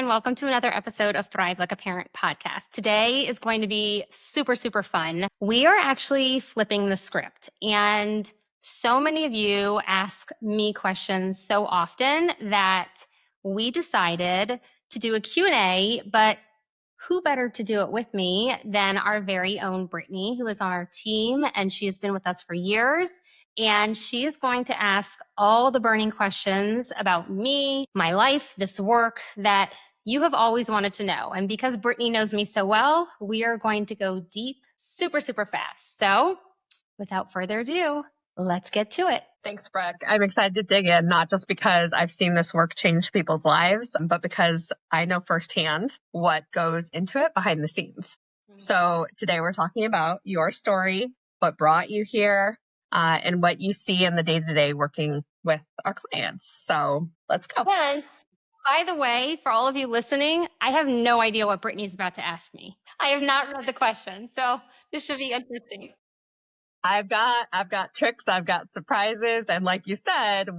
everyone. Welcome to another episode of Thrive Like a Parent podcast. Today is going to be super, super fun. We are actually flipping the script, and so many of you ask me questions so often that we decided to do a Q&A, but who better to do it with me than our very own Brittany, who is on our team, and she has been with us for years. And she is going to ask all the burning questions about me, my life, this work that you have always wanted to know. And because Brittany knows me so well, we are going to go deep, super, super fast. So without further ado, let's get to it. Thanks, Breck. I'm excited to dig in, not just because I've seen this work change people's lives, but because I know firsthand what goes into it behind the scenes. So today we're talking about your story, what brought you here, and what you see in the day-to-day working with our clients. So let's go. And by the way, for all of you listening, I have no idea what Brittany's about to ask me. I have not read the question, so this should be interesting. I've got tricks, I've got surprises, and like you said,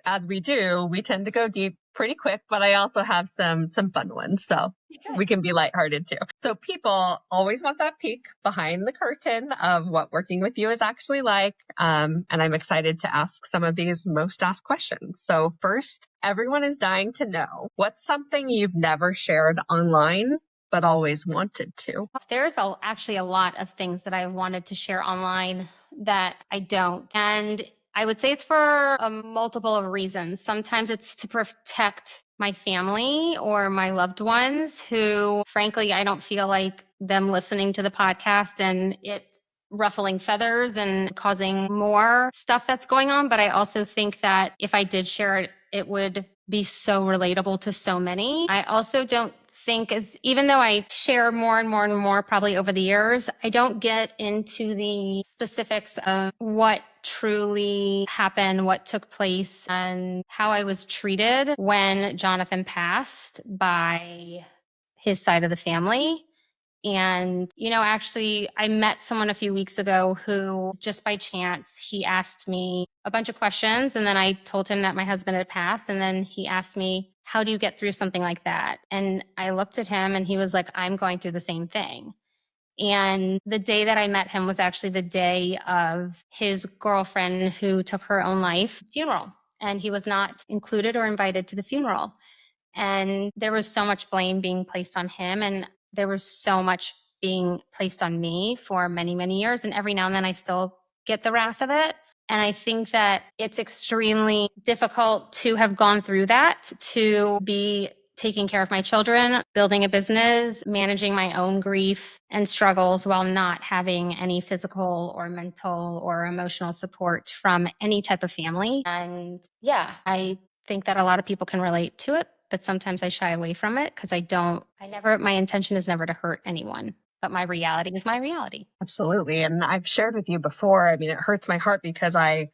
as we do, we tend to go deep pretty quick, but I also have some fun ones, so we can be lighthearted too. So people always want that peek behind the curtain of what working with you is actually like, and I'm excited to ask some of these most asked questions. So first, everyone is dying to know, what's something you've never shared online but always wanted to? There's actually a lot of things that I wanted to share online that I don't. And I would say it's for a multiple of reasons. Sometimes it's to protect my family or my loved ones who, frankly, I don't feel like them listening to the podcast and it's ruffling feathers and causing more stuff that's going on. But I also think that if I did share it, it would be so relatable to so many. I also don't think even though I share more and more and more probably over the years, I don't get into the specifics of what truly happened, what took place, and how I was treated when Jonathan passed by his side of the family. And, actually, I met someone a few weeks ago who just by chance, he asked me a bunch of questions. And then I told him that my husband had passed. And then he asked me, how do you get through something like that? And I looked at him and he was like, I'm going through the same thing. And the day that I met him was actually the day of his girlfriend who took her own life funeral. And he was not included or invited to the funeral. And there was so much blame being placed on him. And there was so much being placed on me for many, many years. And every now and then I still get the wrath of it. And I think that it's extremely difficult to have gone through that, to be taking care of my children, building a business, managing my own grief and struggles while not having any physical or mental or emotional support from any type of family. And I think that a lot of people can relate to it, but sometimes I shy away from it because my intention is never to hurt anyone, but my reality is my reality. Absolutely. And I've shared with you before, I mean, it hurts my heart because I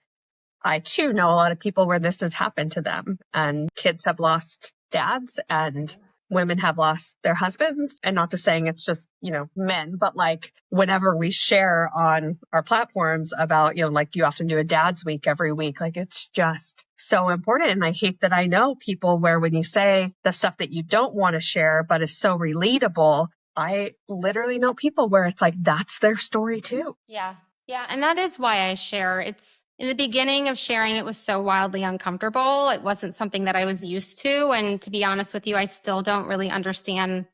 too know a lot of people where this has happened to them, and kids have lost dads and women have lost their husbands. And not to saying it's just, men, but like whenever we share on our platforms about, like you often do a dad's week every week, like it's just so important. And I hate that I know people where when you say the stuff that you don't want to share, but is so relatable, I literally know people where it's like, that's their story too. Yeah. Yeah. And that is why I share. It's in the beginning of sharing, it was so wildly uncomfortable. It wasn't something that I was used to. And to be honest with you, I still don't really understand,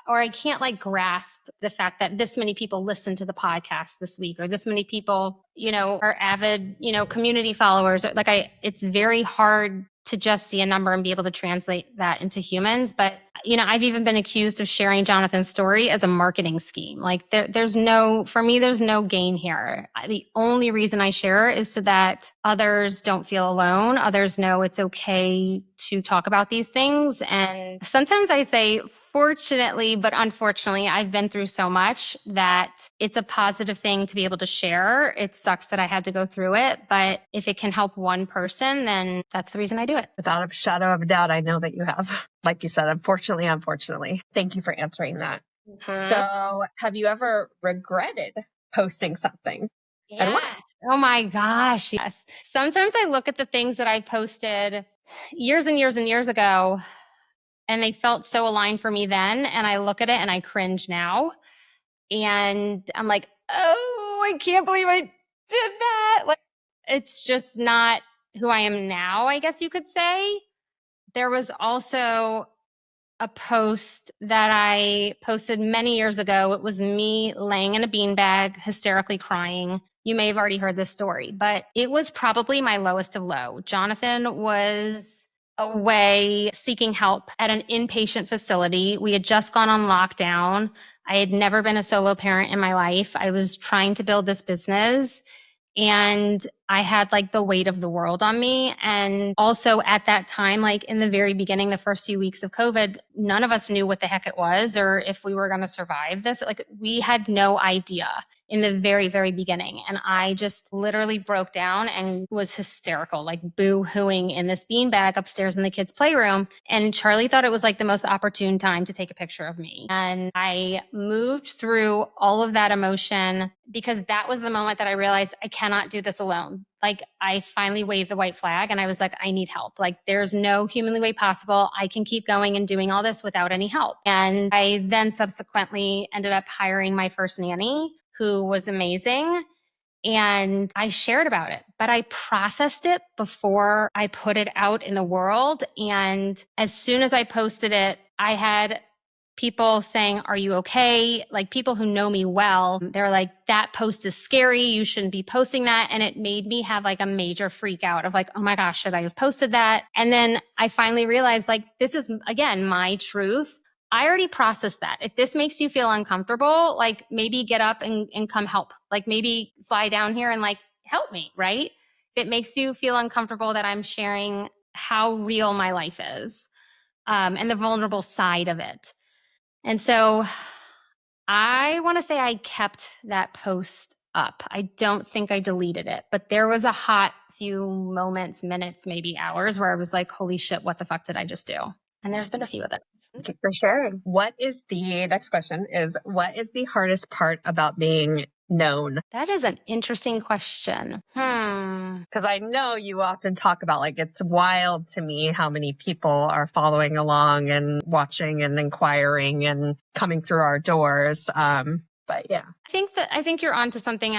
or I can't grasp the fact that this many people listen to the podcast this week, or this many people, are avid, community followers. It's very hard to just see a number and be able to translate that into humans. But, I've even been accused of sharing Jonathan's story as a marketing scheme. There's no gain here. The only reason I share is so that others don't feel alone. Others know it's okay to talk about these things. And sometimes I say, fortunately, but unfortunately, I've been through so much that it's a positive thing to be able to share. It sucks that I had to go through it, but if it can help one person, then that's the reason I do it. Without a shadow of a doubt, I know that you have. Like you said, unfortunately. Thank you for answering that. Mm-hmm. So have you ever regretted posting something? Yes. Oh my gosh. Yes. Sometimes I look at the things that I posted years and years and years ago And they felt so aligned for me then. And I look at it and I cringe now. And I'm like, oh, I can't believe I did that. Like, it's just not who I am now, I guess you could say. There was also a post that I posted many years ago. It was me laying in a beanbag, hysterically crying. You may have already heard this story, but it was probably my lowest of low. Jonathan was away seeking help at an inpatient facility. We had just gone on lockdown. I had never been a solo parent in my life. I was trying to build this business and I had like the weight of the world on me. And also at that time, like in the very beginning, the first few weeks of COVID, none of us knew what the heck it was or if we were going to survive this. Like we had no idea in the very, very beginning. And I just literally broke down and was hysterical, like boo-hooing in this beanbag upstairs in the kids' playroom. And Charlie thought it was like the most opportune time to take a picture of me. And I moved through all of that emotion because that was the moment that I realized I cannot do this alone. Like I finally waved the white flag and I was like, I need help. Like there's no humanly way possible. I can keep going and doing all this without any help. And I then subsequently ended up hiring my first nanny who was amazing. And I shared about it, but I processed it before I put it out in the world. And as soon as I posted it, I had people saying, are you okay? Like people who know me well, they're like, that post is scary. You shouldn't be posting that. And it made me have like a major freak out of like, oh my gosh, should I have posted that? And then I finally realized like, this is again, my truth. I already processed that. If this makes you feel uncomfortable, like maybe get up and come help. Like maybe fly down here and like help me, right? If it makes you feel uncomfortable that I'm sharing how real my life is and the vulnerable side of it. And so I want to say I kept that post up. I don't think I deleted it, but there was a hot few moments, minutes, maybe hours where I was like, holy shit, what the fuck did I just do? And there's been a few of them. Thank you for sharing. What is the next question is what is the hardest part about being known? That is an interesting question. Because I know you often talk about like it's wild to me how many people are following along and watching and inquiring and coming through our doors. But yeah. I think you're onto something.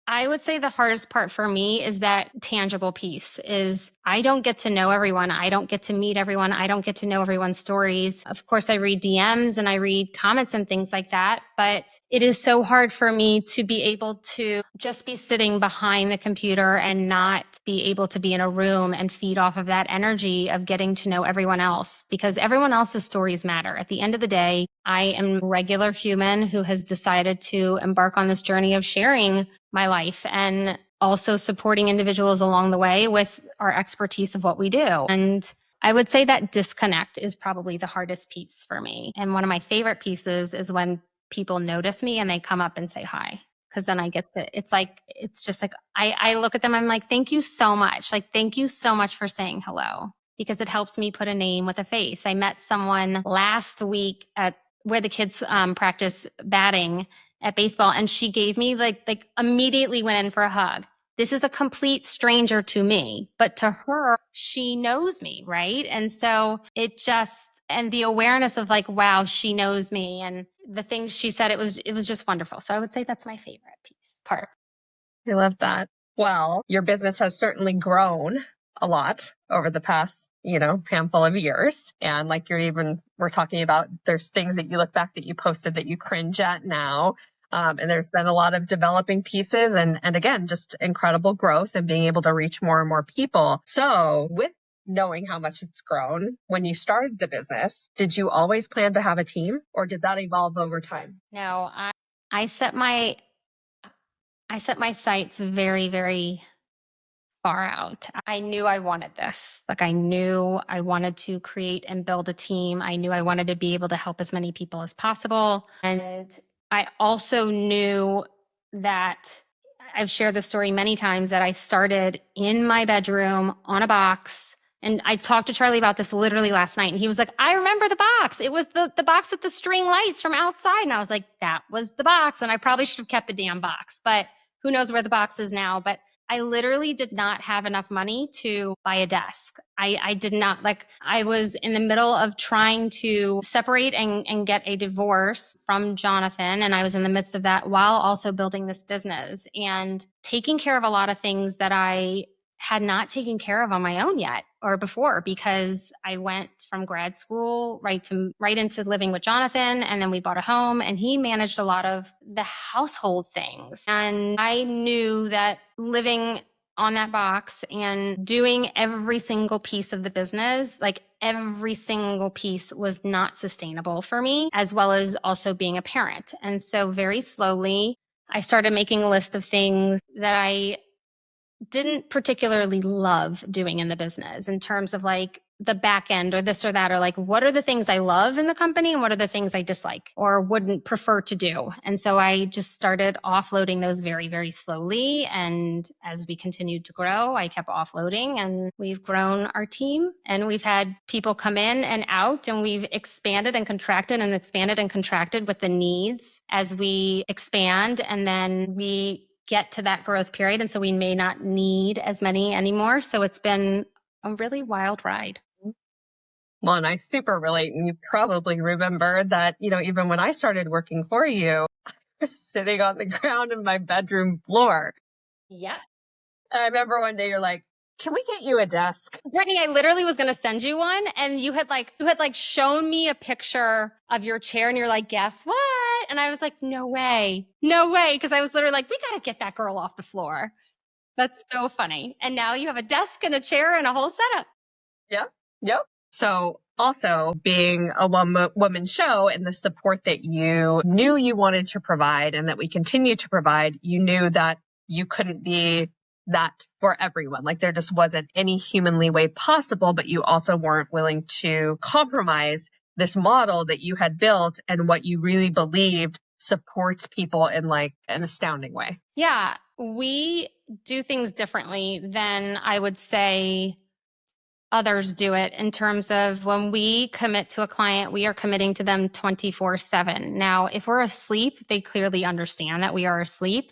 I would say the hardest part for me is that tangible piece is I don't get to know everyone. I don't get to meet everyone. I don't get to know everyone's stories. Of course, I read DMs and I read comments and things like that, but it is so hard for me to be able to just be sitting behind the computer and not be able to be in a room and feed off of that energy of getting to know everyone else because everyone else's stories matter. At the end of the day, I am a regular human who has decided to embark on this journey of sharing my life and also supporting individuals along the way with our expertise of what we do. And I would say that disconnect is probably the hardest piece for me. And one of my favorite pieces is when people notice me and they come up and say hi. Because then I get it's just like, I look at them, I'm like, thank you so much. Like, thank you so much for saying hello because it helps me put a name with a face. I met someone last week at where the kids practice batting at baseball. And she gave me like immediately went in for a hug. This is a complete stranger to me, but to her, she knows me. Right. And so and the awareness of like, wow, she knows me. And the things she said, it was just wonderful. So I would say that's my favorite part. I love that. Well, your business has certainly grown a lot over the past, handful of years. And like we're talking about, there's things that you look back that you posted that you cringe at now. And there's been a lot of developing pieces and again, just incredible growth and being able to reach more and more people. So with knowing how much it's grown, when you started the business, did you always plan to have a team or did that evolve over time? No, I set my sights very, very far out. I knew I wanted this. Like I knew I wanted to create and build a team. I knew I wanted to be able to help as many people as possible. And I also knew that I've shared this story many times that I started in my bedroom on a box. And I talked to Charlie about this literally last night. And he was like, I remember the box. It was the box with the string lights from outside. And I was like, that was the box. And I probably should have kept the damn box, but who knows where the box is now. But I literally did not have enough money to buy a desk. I did not, like, I was in the middle of trying to separate and get a divorce from Jonathan. And I was in the midst of that while also building this business and taking care of a lot of things that I had not taken care of on my own yet or before, because I went from grad school right into living with Jonathan, and then we bought a home and he managed a lot of the household things. And I knew that living on that box and doing every single piece of the business, like every single piece, was not sustainable for me, as well as also being a parent. And so very slowly I started making a list of things that I didn't particularly love doing in the business, in terms of like the back end or this or that, or like, what are the things I love in the company and what are the things I dislike or wouldn't prefer to do. And so I just started offloading those very, very slowly. And as we continued to grow, I kept offloading, and we've grown our team, and we've had people come in and out, and we've expanded and contracted with the needs as we expand. And then we get to that growth period. And so we may not need as many anymore. So it's been a really wild ride. Well, and I super relate. And you probably remember that, even when I started working for you, I was sitting on the ground in my bedroom floor. Yep. And I remember one day you're like, can we get you a desk? Brittany, I literally was going to send you one, and you had shown me a picture of your chair, and you're like, guess what? And I was like, no way. Because I was literally like, we got to get that girl off the floor. That's so funny. And now you have a desk and a chair and a whole setup. Yep. So also being a woman show, and the support that you knew you wanted to provide and that we continue to provide, you knew that you couldn't be that for everyone. Like, there just wasn't any humanly way possible, but you also weren't willing to compromise this model that you had built and what you really believed supports people in like an astounding way. Yeah, we do things differently than I would say others do it, in terms of when we commit to a client, we are committing to them 24/7. Now, if we're asleep, they clearly understand that we are asleep,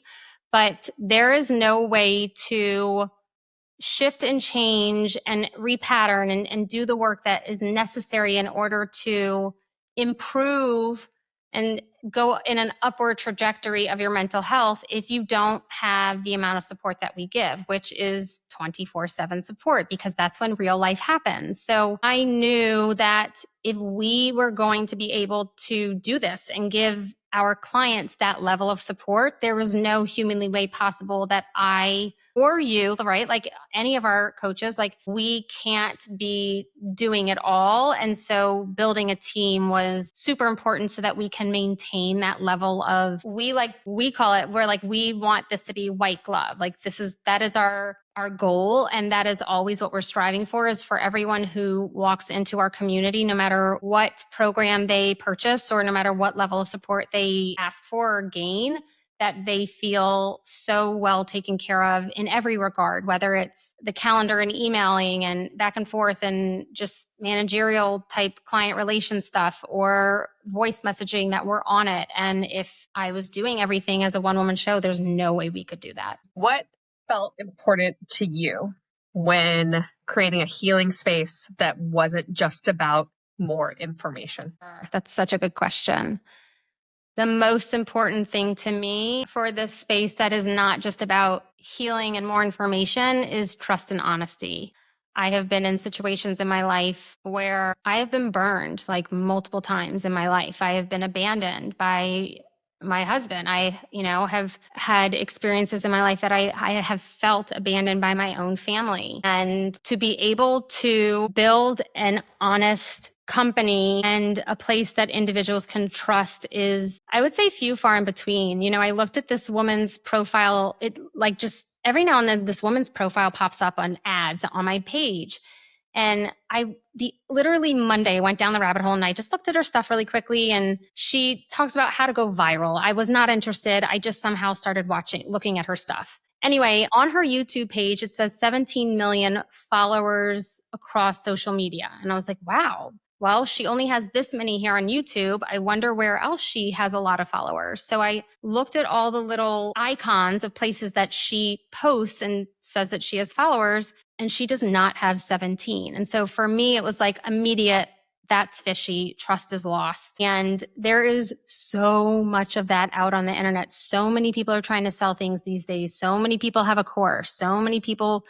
but there is no way to shift and change and repattern and do the work that is necessary in order to improve and go in an upward trajectory of your mental health if you don't have the amount of support that we give, which is 24/7 support, because that's when real life happens. So I knew that if we were going to be able to do this and give our clients that level of support, there was no humanly way possible that I or you, right? Like any of our coaches, like, we can't be doing it all. And so building a team was super important so that we can maintain that level of, we call it, we're like, we want this to be white glove. Like, that is our goal. And that is always what we're striving for, is for everyone who walks into our community, no matter what program they purchase or no matter what level of support they ask for or gain, that they feel so well taken care of in every regard, whether it's the calendar and emailing and back and forth and just managerial type client relation stuff, or voice messaging, that we're on it. And if I was doing everything as a one-woman show, there's no way we could do that. What felt important to you when creating a healing space that wasn't just about more information? That's such a good question. The most important thing to me for this space that is not just about healing and more information is trust and honesty. I have been in situations in my life where I have been burned, like, multiple times in my life. I have been abandoned by my husband. I, have had experiences in my life that I have felt abandoned by my own family. And to be able to build an honest company and a place that individuals can trust is, I would say, few far in between. I looked at this woman's profile. It, like, just every now and then this woman's profile pops up on ads on my page. And literally Monday, I went down the rabbit hole and I just looked at her stuff really quickly. And she talks about how to go viral. I was not interested. I just somehow started looking at her stuff. Anyway, on her YouTube page, it says 17 million followers across social media. And I was like, wow, well, she only has this many here on YouTube. I wonder where else she has a lot of followers. So I looked at all the little icons of places that she posts and says that she has followers, and she does not have 17. And so for me, it was like immediate, that's fishy, trust is lost. And there is so much of that out on the internet. So many people are trying to sell things these days. So many people have a course. So many people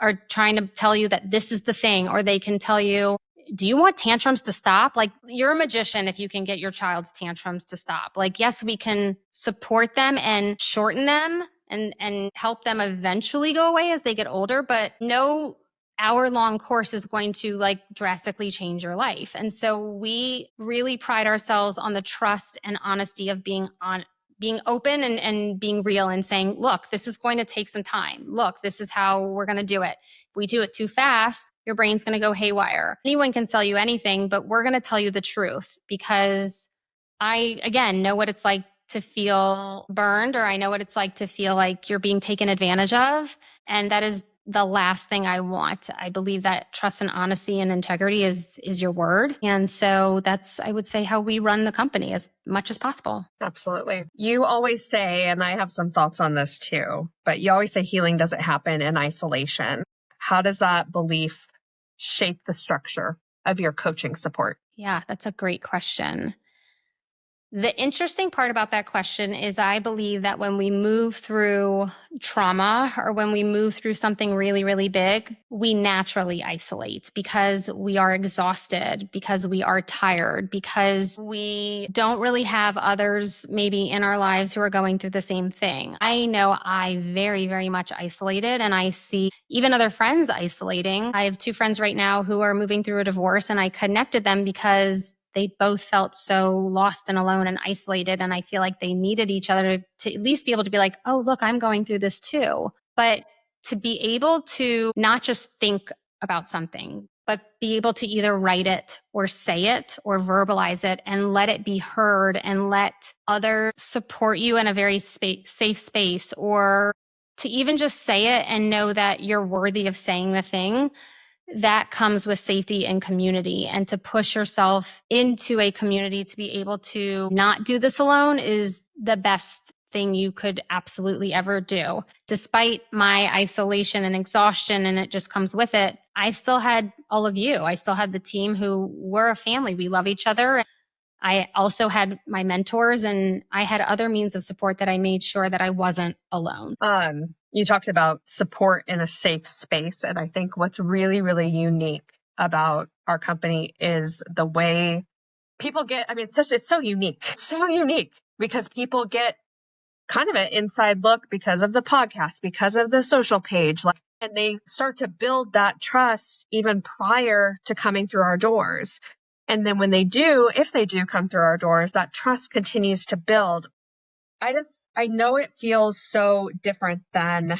are trying to tell you that this is the thing, or they can tell you, do you want tantrums to stop? Like, you're a magician if you can get your child's tantrums to stop. Like, yes, we can support them and shorten them and help them eventually go away as they get older, but no hour-long course is going to like drastically change your life. And so we really pride ourselves on the trust and honesty of being open and being real and saying, look, this is going to take some time. Look, this is how we're going to do it. If we do it too fast, your brain's going to go haywire. Anyone can sell you anything, but we're going to tell you the truth, because I, again, know what it's like to feel burned, or I know what it's like to feel like you're being taken advantage of. And that is the last thing I want. I believe that trust and honesty and integrity is your word. And so that's, I would say, how we run the company as much as possible. Absolutely. You always say, and I have some thoughts on this too, but you always say healing doesn't happen in isolation. How does that belief shape the structure of your coaching support? Yeah, that's a great question. The interesting part about that question is I believe that when we move through trauma, or when we move through something really, really big, we naturally isolate because we are exhausted, because we are tired, because we don't really have others maybe in our lives who are going through the same thing. I know I very, very much isolated, and I see even other friends isolating. I have 2 friends right now who are moving through a divorce, and I connected them because they both felt so lost and alone and isolated. And I feel like they needed each other to at least be able to be like, oh, look, I'm going through this too. But to be able to not just think about something, but be able to either write it or say it or verbalize it and let it be heard, and let others support you in a very safe space, or to even just say it and know that you're worthy of saying the thing, that comes with safety and community. And to push yourself into a community to be able to not do this alone is the best thing you could absolutely ever do. Despite my isolation and exhaustion, and it just comes with it, I still had all of you. I still had the team who were a family. We love each other. I also had my mentors, and I had other means of support that I made sure that I wasn't alone. You talked about support in a safe space. And I think what's really, really unique about our company is the way people get, I mean, it's so unique. It's so unique because people get kind of an inside look because of the podcast, because of the social page, like, and they start to build that trust even prior to coming through our doors. And then when they do, if they do come through our doors, that trust continues to build. I know it feels so different than,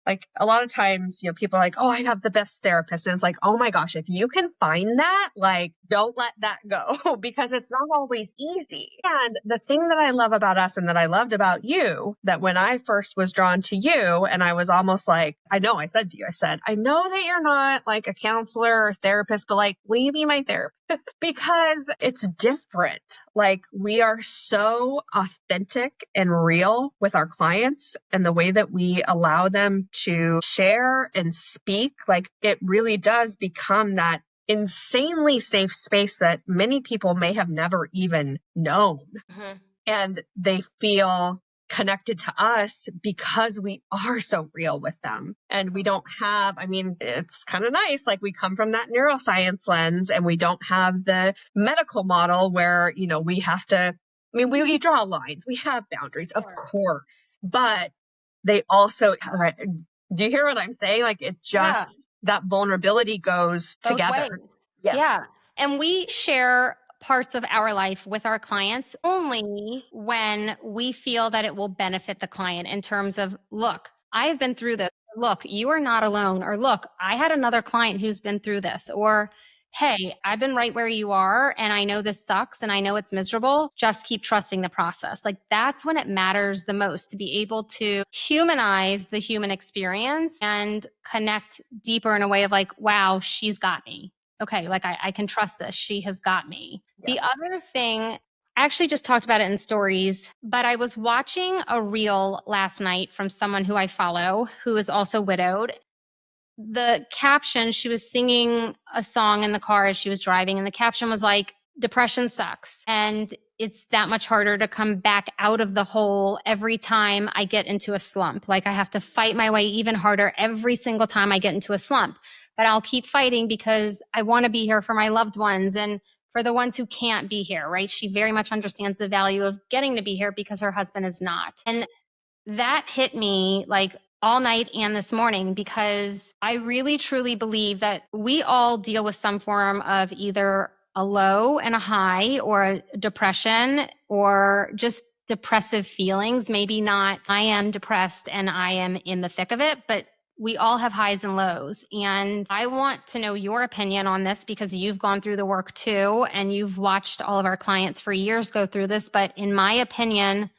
like, a lot of times, people are like, oh, I have the best therapist. And it's like, oh my gosh, if you can find that, like, don't let that go because it's not always easy. And the thing that I love about us, and that I loved about you, that when I first was drawn to you, and I was almost like, I said to you, I know that you're not like a counselor or therapist, but like, will you be my therapist? Because it's different. Like, we are so authentic and real with our clients, and the way that we allow them to share and speak, like, it really does become that insanely safe space that many people may have never even known. Mm-hmm. And they feel connected to us because we are so real with them. And we don't have, I mean, it's kind of nice. Like, we come from that neuroscience lens, and we don't have the medical model where, we have to, I mean, we draw lines, we have boundaries, of course, but they also, do you hear what I'm saying? Like, it just, that vulnerability goes Both together. ways. Yes. Yeah. And we share parts of our life with our clients only when we feel that it will benefit the client, in terms of, look, I have been through this. Look, you are not alone. Or look, I had another client who's been through this. Or, hey, I've been right where you are, and I know this sucks, and I know it's miserable. Just keep trusting the process. Like, that's when it matters the most, to be able to humanize the human experience and connect deeper in a way of like, wow, she's got me. okay, like I can trust this. She has got me. The Yes. other thing, I actually just talked about it in stories, but I was watching a reel last night from someone who I follow who is also widowed. The caption, she was singing a song in the car as she was driving, and the caption was like, depression sucks. And it's that much harder to come back out of the hole every time I get into a slump. Like I have to fight my way even harder every single time I get into a slump. But I'll keep fighting because I want to be here for my loved ones and for the ones who can't be here, right? She very much understands the value of getting to be here because her husband is not. And that hit me like all night and this morning because I really truly believe that we all deal with some form of either a low and a high or a depression or just depressive feelings. Maybe not, I am depressed and I am in the thick of it, but we all have highs and lows. And I want to know your opinion on this because you've gone through the work too, and you've watched all of our clients for years go through this. But in my opinion,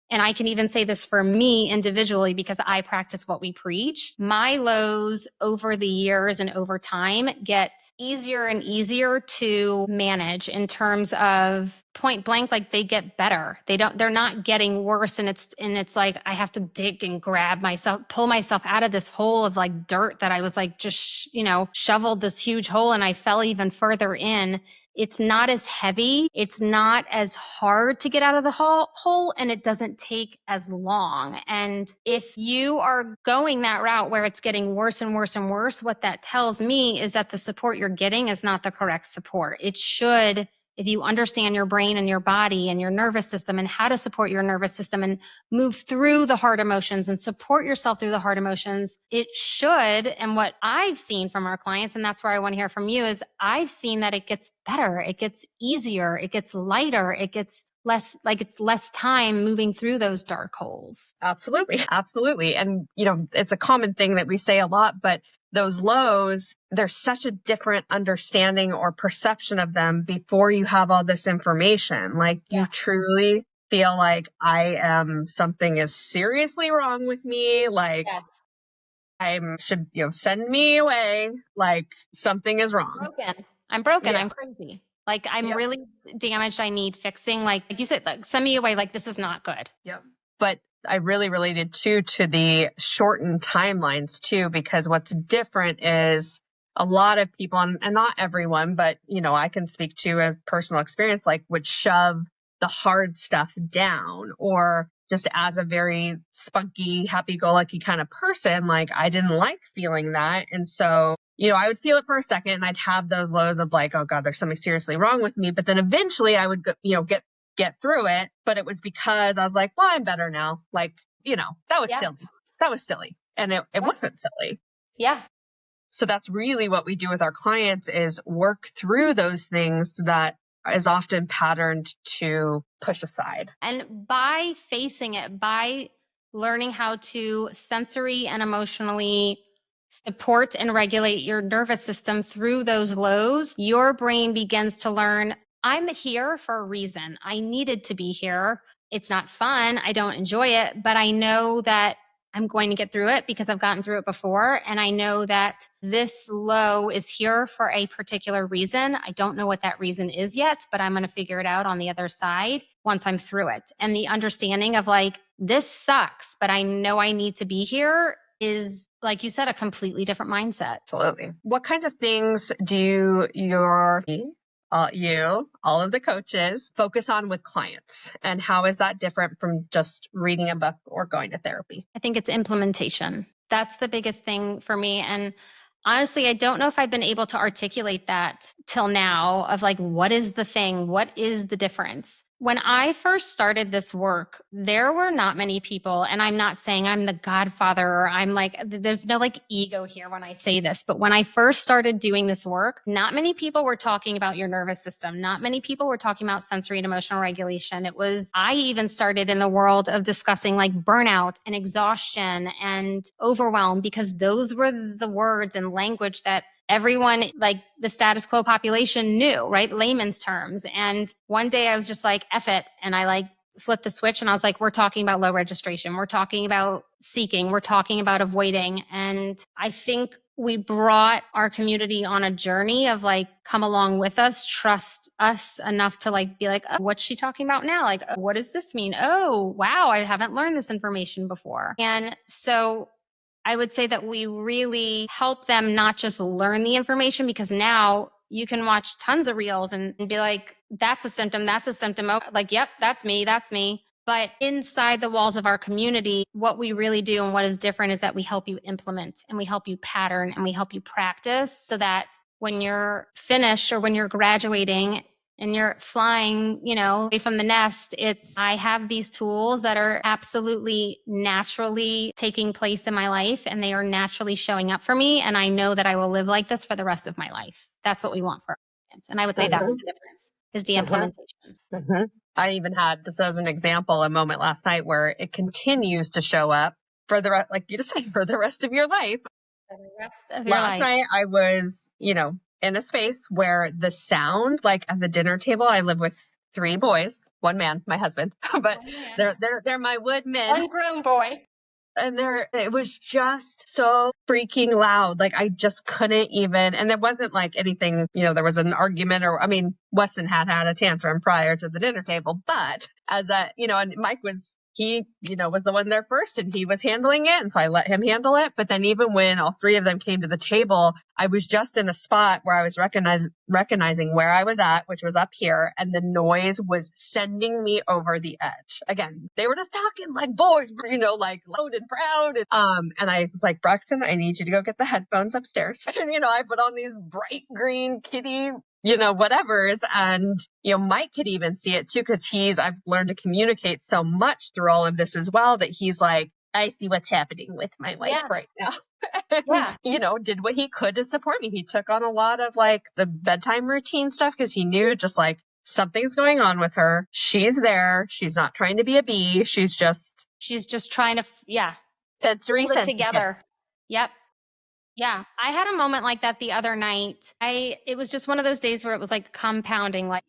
and I can even say this for me individually because I practice what we preach. My lows over the years and over time get easier and easier to manage in terms of point blank, like they get better. They're not getting worse. And it's like I have to dig and grab myself, pull myself out of this hole of like dirt that I was like just, shoveled this huge hole and I fell even further in. It's not as heavy. It's not as hard to get out of the hole, and it doesn't take as long. And if you are going that route where it's getting worse and worse and worse, what that tells me is that the support you're getting is not the correct support. It should, if you understand your brain and your body and your nervous system and how to support your nervous system and move through the hard emotions and support yourself through the hard emotions, it should. And what I've seen from our clients, and that's where I want to hear from you, is I've seen that it gets better, it gets easier, it gets lighter, it gets less, like it's less time moving through those dark holes. Absolutely. Absolutely. And, it's a common thing that we say a lot, but those lows, there's such a different understanding or perception of them before you have all this information. Like you truly feel like something is seriously wrong with me. Like should, send me away. Like something is wrong. I'm broken. Yeah. I'm crazy. Like I'm really damaged. I need fixing. Like you said, like send me away. Like this is not good. Yep. But I really related too to the shortened timelines too, because what's different is a lot of people, and not everyone, but I can speak to a personal experience, like would shove the hard stuff down, or just as a very spunky, happy-go-lucky kind of person, like I didn't like feeling that. And so, I would feel it for a second and I'd have those lows of like, oh God, there's something seriously wrong with me. But then eventually I would go, get through it. But it was because I was like, well, I'm better now. Like, that was silly. That was silly. And it wasn't silly. Yeah. So that's really what we do with our clients is work through those things that is often patterned to push aside. And by facing it, by learning how to sensory and emotionally support and regulate your nervous system through those lows, your brain begins to learn, I'm here for a reason. I needed to be here. It's not fun. I don't enjoy it, but I know that I'm going to get through it because I've gotten through it before. And I know that this low is here for a particular reason. I don't know what that reason is yet, but I'm going to figure it out on the other side once I'm through it. And the understanding of like, this sucks, but I know I need to be here is, like you said, a completely different mindset. Absolutely. What kinds of things do all of the coaches focus on with clients, and how is that different from just reading a book or going to therapy? I think it's implementation. That's the biggest thing for me. And honestly, I don't know if I've been able to articulate that till now of like, what is the thing? What is the difference? When I first started this work, there were not many people, and I'm not saying I'm the godfather or I'm like, there's no like ego here when I say this, but when I first started doing this work, not many people were talking about your nervous system. Not many people were talking about sensory and emotional regulation. I even started in the world of discussing like burnout and exhaustion and overwhelm because those were the words and language that everyone, like the status quo population, knew, right? Layman's terms. And one day I was just like, F it. And I like flipped a switch and I was like, we're talking about low registration. We're talking about seeking. We're talking about avoiding. And I think we brought our community on a journey of like, come along with us, trust us enough to like be like, oh, what's she talking about now? Like, oh, what does this mean? Oh, wow, I haven't learned this information before. And so I would say that we really help them not just learn the information, because now you can watch tons of reels and be like, that's a symptom, that's a symptom. Oh, like, yep, that's me, that's me. But inside the walls of our community, what we really do and what is different is that we help you implement and we help you pattern and we help you practice so that when you're finished or when you're graduating and you're flying, away from the nest, I have these tools that are absolutely naturally taking place in my life and they are naturally showing up for me. And I know that I will live like this for the rest of my life. That's what we want for our kids. And I would say that's the difference, is the implementation. Mm-hmm. I even had, just as an example, a moment last night where it continues to show up for like you just said, for the rest of your life. For the rest of your Last life. night I was, in a space where the sound, like at the dinner table, I live with 3 boys, 1 man, my husband, but they're my wood men. One grown boy. And it was just so freaking loud. Like I just couldn't even, and there wasn't like anything, there was an argument Weston had a tantrum prior to the dinner table, but as and Mike he was the one there first and he was handling it. And so I let him handle it. But then even when all 3 of them came to the table, I was just in a spot where I was recognizing where I was at, which was up here. And the noise was sending me over the edge. Again, they were just talking like boys, like loud and proud. And I was like, Braxton, I need you to go get the headphones upstairs. And, I put on these bright green kitty whatevers. And, Mike could even see it too, because I've learned to communicate so much through all of this as well, that he's like, I see what's happening with my wife right now. And, did what he could to support me. He took on a lot of like the bedtime routine stuff, because he knew just like something's going on with her. She's there. She's not trying to be a bee. She's just trying to, sensory hold it sensitive. together. Yep. Yeah, I had a moment like that the other night. It was just one of those days where it was like compounding. Like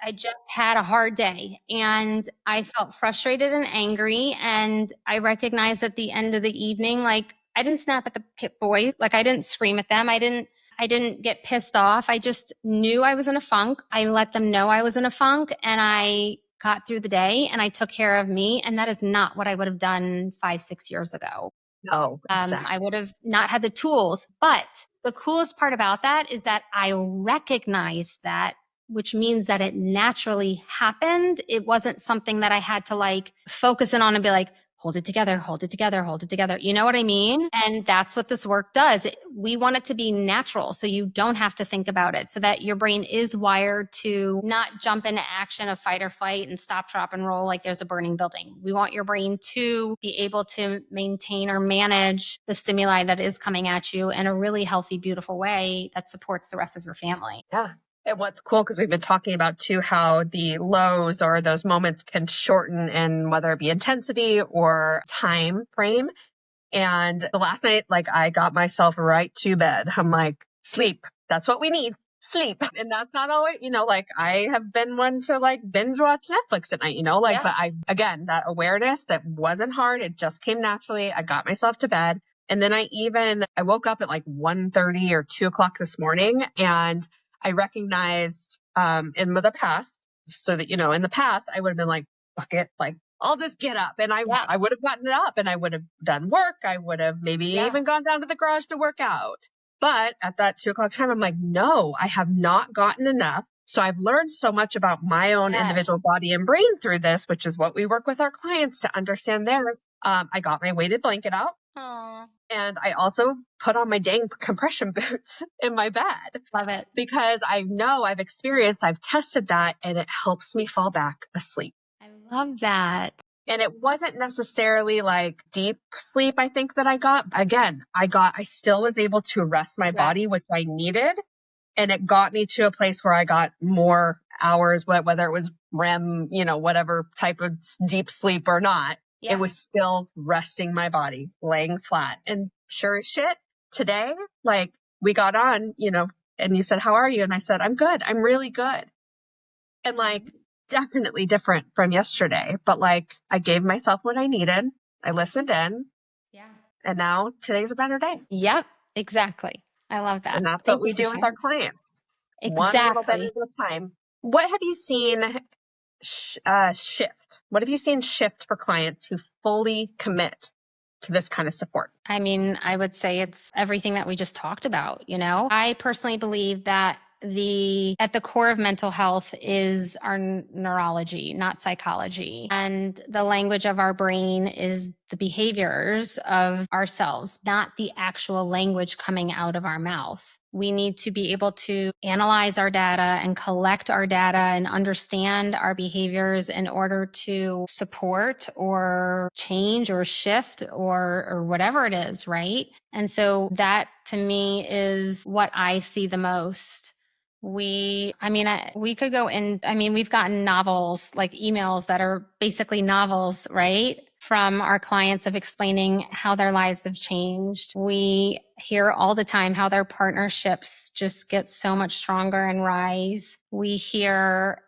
I just had a hard day and I felt frustrated and angry. And I recognized at the end of the evening, like I didn't snap at the boys. Like I didn't scream at them. I didn't get pissed off. I just knew I was in a funk. I let them know I was in a funk and I got through the day and I took care of me. And that is not what I would have done 5-6 years ago. No, exactly. I would have not had the tools. But the coolest part about that is that I recognized that, which means that it naturally happened. It wasn't something that I had to like focus in on and be like, hold it together, hold it together, hold it together. You know what I mean? And that's what this work does. We want it to be natural so you don't have to think about it, so that your brain is wired to not jump into action of fight or flight and stop, drop, and roll like there's a burning building. We want your brain to be able to maintain or manage the stimuli that is coming at you in a really healthy, beautiful way that supports the rest of your family. Yeah. And what's cool, because we've been talking about too, how the lows or those moments can shorten in whether it be intensity or time frame. And the last night, like I got myself right to bed. I'm like, sleep. That's what we need. Sleep. And that's not always, like I have been one to like binge watch Netflix at night, but again, that awareness that wasn't hard. It just came naturally. I got myself to bed. And then I woke up at like 1:30 or 2:00 this morning, and I recognized in the past, so that, in the past, I would have been like, fuck it, like, I'll just get up. And I would have gotten it up and I would have done work. I would have maybe even gone down to the garage to work out. But at that 2:00 time, I'm like, no, I have not gotten enough. So I've learned so much about my own individual body and brain through this, which is what we work with our clients to understand theirs. I got my weighted blanket out. Aww. And I also put on my dang compression boots in my bed. Love it. Because I know I've tested that, and it helps me fall back asleep. I love that. And it wasn't necessarily like deep sleep, I think, that I got. Again, I still was able to rest my body, which I needed. And it got me to a place where I got more hours, whether it was REM, whatever type of deep sleep or not. Yeah. It was still resting my body, laying flat. And sure as shit, today, like we got on, and you said, how are you? And I said, I'm good. I'm really good. And like, definitely different from yesterday, but like I gave myself what I needed. I listened in, Yeah. and now today's a better day. Yep. Exactly. I love that. And that's what Thank you we for do with our sharing. clients, one little bit Exactly. at a time. What have you seen shift? What have you seen shift for clients who fully commit to this kind of support? I mean, I would say it's everything that we just talked about, you know? I personally believe that at the core of mental health is our neurology, not psychology. And the language of our brain is the behaviors of ourselves, not the actual language coming out of our mouth. We need to be able to analyze our data and collect our data and understand our behaviors in order to support or change or shift or whatever it is, right? And so that to me is what I see the most. We could go in, we've gotten novels, like emails that are basically novels, right? From our clients of explaining how their lives have changed. We hear all the time how their partnerships just get so much stronger and rise. We hear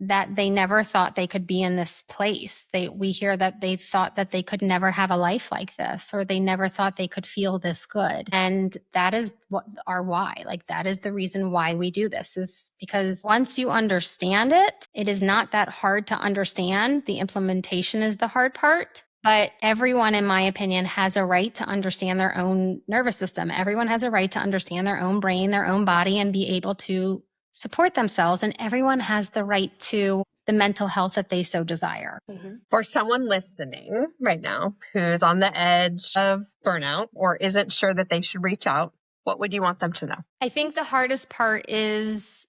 that they never thought they could be in this place. We hear that they thought that they could never have a life like this, or they never thought they could feel this good. And that is what our why. Like that is the reason why we do this, is because once you understand it, it is not that hard to understand. The implementation is the hard part. But everyone, in my opinion, has a right to understand their own nervous system. Everyone has a right to understand their own brain, their own body, and be able to support themselves. And everyone has the right to the mental health that they so desire. Mm-hmm. For someone listening right now who's on the edge of burnout or isn't sure that they should reach out, what would you want them to know? I think the hardest part is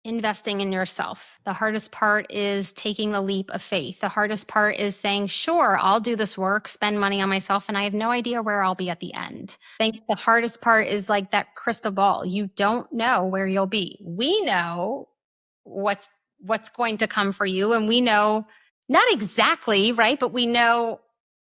investing in yourself. The hardest part is taking the leap of faith. The hardest part is saying, sure, I'll do this work, spend money on myself, and I have no idea where I'll be at the end. I think the hardest part is like that crystal ball. You don't know where you'll be. We know what's going to come for you, and we know not exactly, right? But we know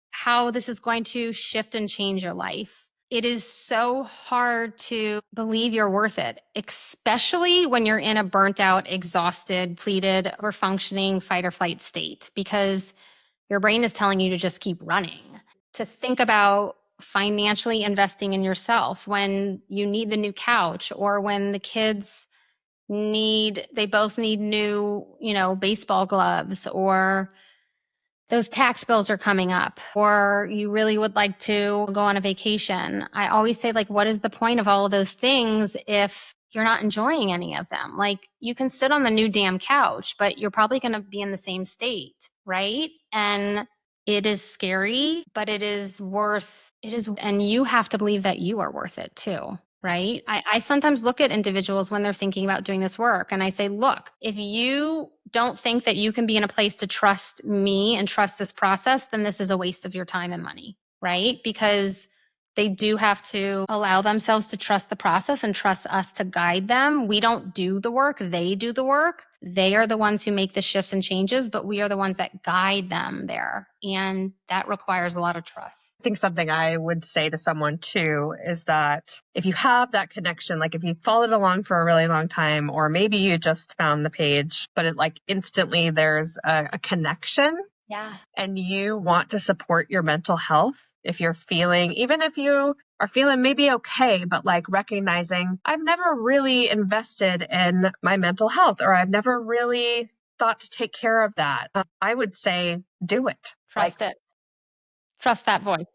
how this is going to shift and change your life. It is so hard to believe you're worth it, especially when you're in a burnt out, exhausted, depleted, or functioning fight or flight state, because your brain is telling you to just keep running. To think about financially investing in yourself when you need the new couch, or when the kids they both need new, baseball gloves, or those tax bills are coming up, or you really would like to go on a vacation. I always say, like, what is the point of all of those things if you're not enjoying any of them? Like, you can sit on the new damn couch, but you're probably going to be in the same state, right? And it is scary, but it is, and you have to believe that you are worth it too. Right. I sometimes look at individuals when they're thinking about doing this work, and I say, look, if you don't think that you can be in a place to trust me and trust this process, then this is a waste of your time and money. Right. Because they do have to allow themselves to trust the process and trust us to guide them. We don't do the work. They do the work. They are the ones who make the shifts and changes, but we are the ones that guide them there. And that requires a lot of trust. I think something I would say to someone too is that if you have that connection, like if you followed along for a really long time, or maybe you just found the page, but it like instantly there's a connection. Yeah. And you want to support your mental health, if you're feeling, even if you are feeling maybe okay, but like recognizing I've never really invested in my mental health, or I've never really thought to take care of that, I would say do it. Trust it. Trust that voice.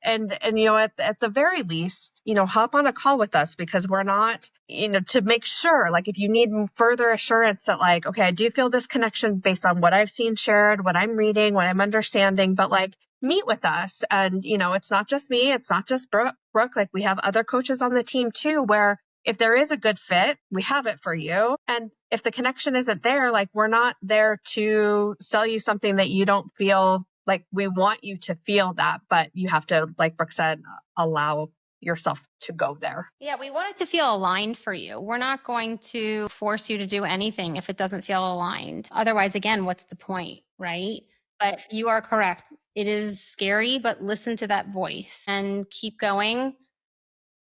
And at the very least, hop on a call with us, because we're not, to make sure, like if you need further assurance that like, okay, I do feel this connection based on what I've seen shared, what I'm reading, what I'm understanding, but like meet with us. And, it's not just me, it's not just Brooke, like we have other coaches on the team too, where if there is a good fit, we have it for you. And if the connection isn't there, like we're not there to sell you something that you don't feel like. We want you to feel that, but you have to, like Brooke said, allow yourself to go there. Yeah, we want it to feel aligned for you. We're not going to force you to do anything if it doesn't feel aligned. Otherwise, again, what's the point, right? But you are correct. It is scary, but listen to that voice and keep going.